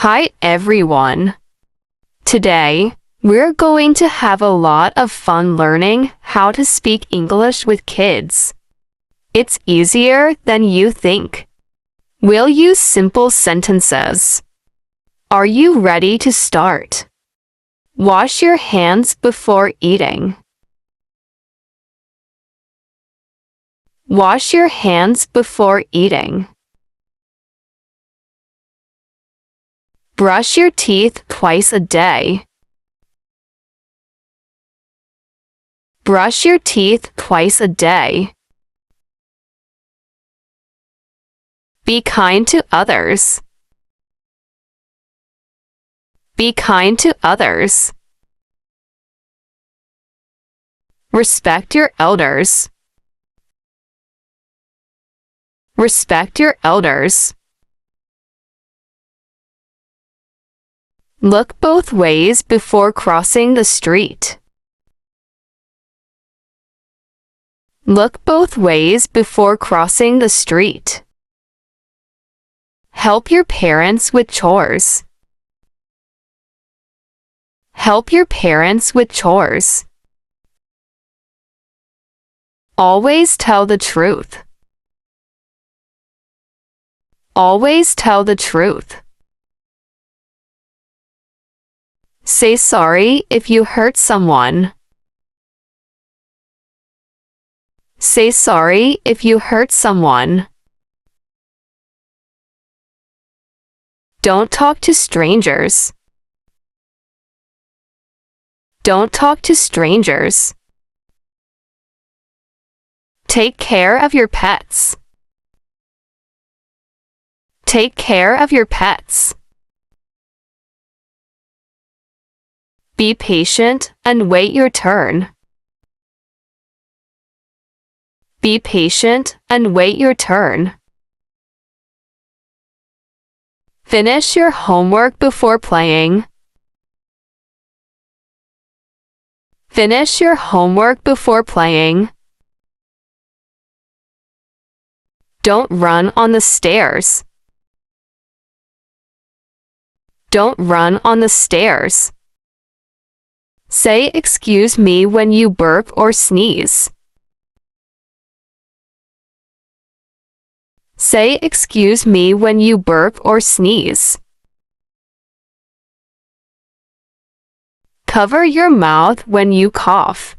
Hi everyone. Today, we're going to have a lot of fun learning how to speak English with kids. It's easier than you think. We'll use simple sentences. Are you ready to start? Wash your hands before eating. Wash your hands before eating. Brush your teeth twice a day. Brush your teeth twice a day. Be kind to others. Be kind to others. Respect your elders. Respect your elders. Look both ways before crossing the street. Look both ways before crossing the street. Help your parents with chores. Help your parents with chores. Always tell the truth. Always tell the truth. Say sorry if you hurt someone. Say sorry if you hurt someone. Don't talk to strangers. Don't talk to strangers. Take care of your pets. Take care of your pets. Be patient and wait your turn. Be patient and wait your turn. Finish your homework before playing. Finish your homework before playing. Don't run on the stairs. Don't run on the stairs. Say excuse me when you burp or sneeze. Say excuse me when you burp or sneeze. Cover your mouth when you cough.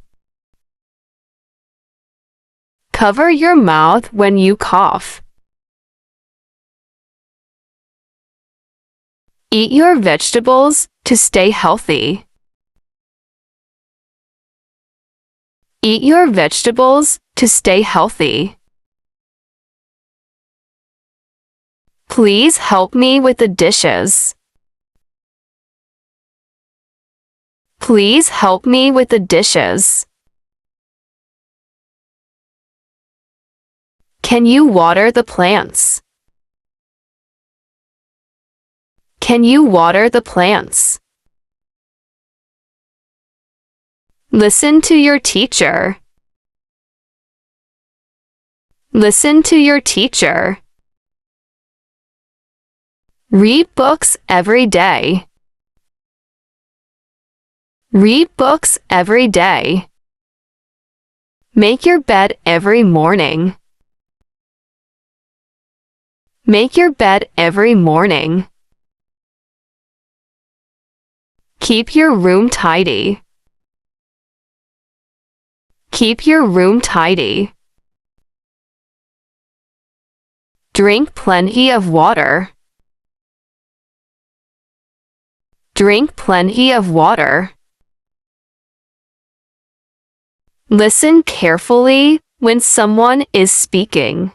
Cover your mouth when you cough. Eat your vegetables to stay healthy. Eat your vegetables to stay healthy. Please help me with the dishes. Please help me with the dishes. Can you water the plants? Can you water the plants? Listen to your teacher. Listen to your teacher. Read books every day. Read books every day. Make your bed every morning. Make your bed every morning. Keep your room tidy. Keep your room tidy. Drink plenty of water. Drink plenty of water. Listen carefully when someone is speaking.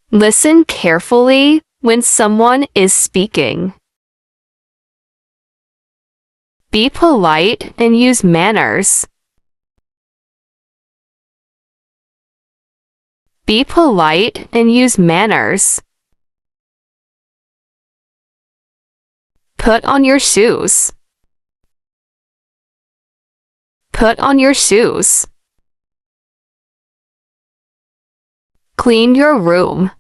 Listen carefully when someone is speaking. Be polite and use manners. Be polite and use manners. Put on your shoes. Put on your shoes. Clean your room.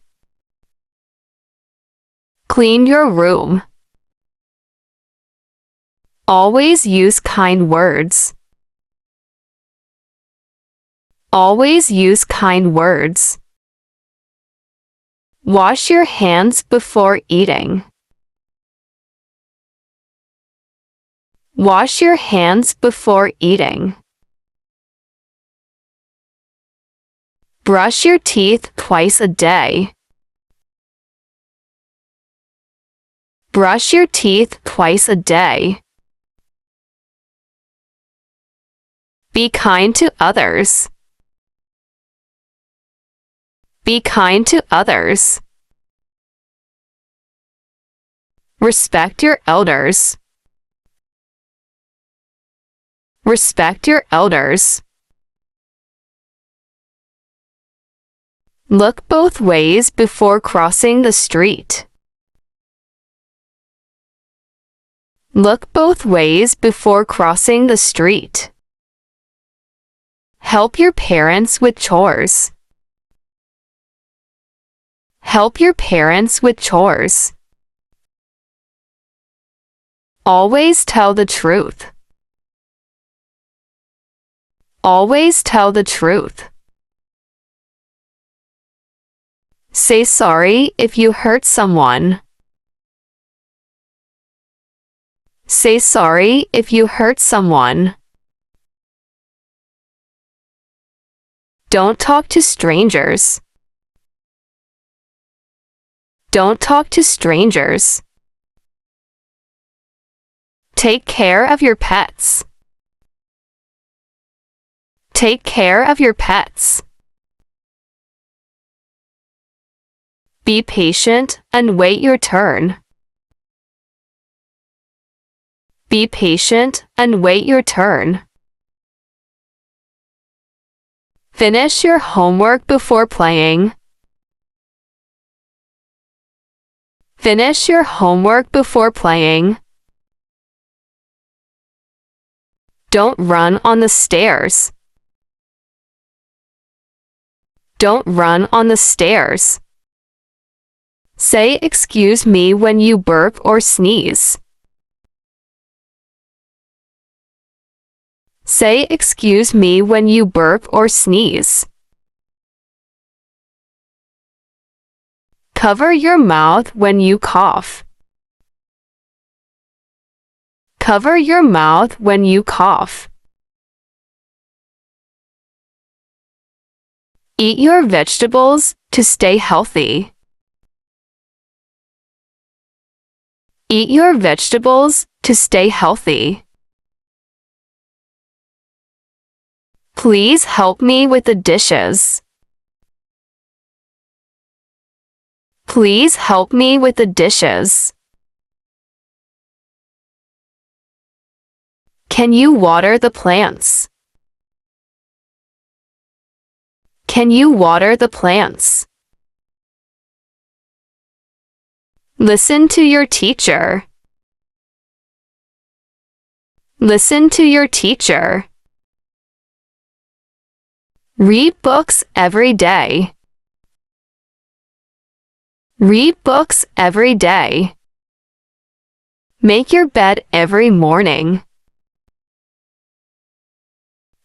Clean your room. Always use kind words. Always use kind words. Wash your hands before eating. Wash your hands before eating. Brush your teeth twice a day. Brush your teeth twice a day. Be kind to others. Be kind to others. Respect your elders. Respect your elders. Look both ways before crossing the street. Look both ways before crossing the street. Help your parents with chores. Help your parents with chores. Always tell the truth. Always tell the truth. Say sorry if you hurt someone. Say sorry if you hurt someone. Don't talk to strangers. Don't talk to strangers. Take care of your pets. Take care of your pets. Be patient and wait your turn. Be patient and wait your turn. Finish your homework before playing. Finish your homework before playing. Don't run on the stairs. Don't run on the stairs. Say excuse me when you burp or sneeze. Say excuse me when you burp or sneeze. Cover your mouth when you cough. Cover your mouth when you cough. Eat your vegetables to stay healthy. Eat your vegetables to stay healthy. Please help me with the dishes. Please help me with the dishes. Can you water the plants? Can you water the plants? Listen to your teacher. Listen to your teacher. Read books every day. Read books every day. Make your bed every morning.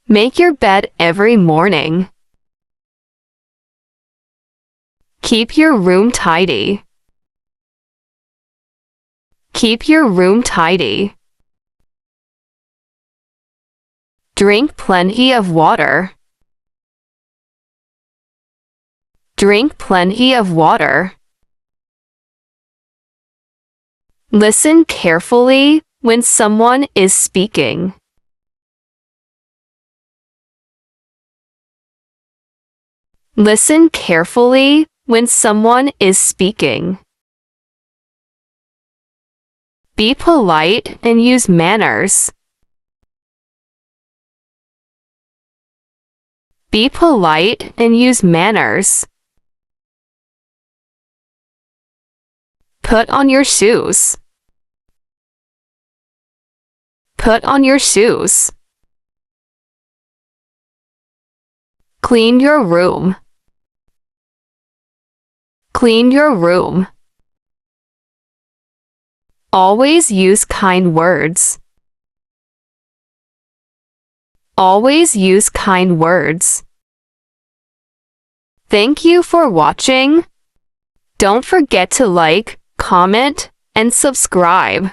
Make your bed every morning. Keep your room tidy. Keep your room tidy. Drink plenty of water. Drink plenty of water. Listen carefully when someone is speaking. Listen carefully when someone is speaking. Be polite and use manners. Be polite and use manners. Put on your shoes. Put on your shoes. Clean your room. Clean your room. Always use kind words. Always use kind words. Thank you for watching. Don't forget to like, comment, and subscribe.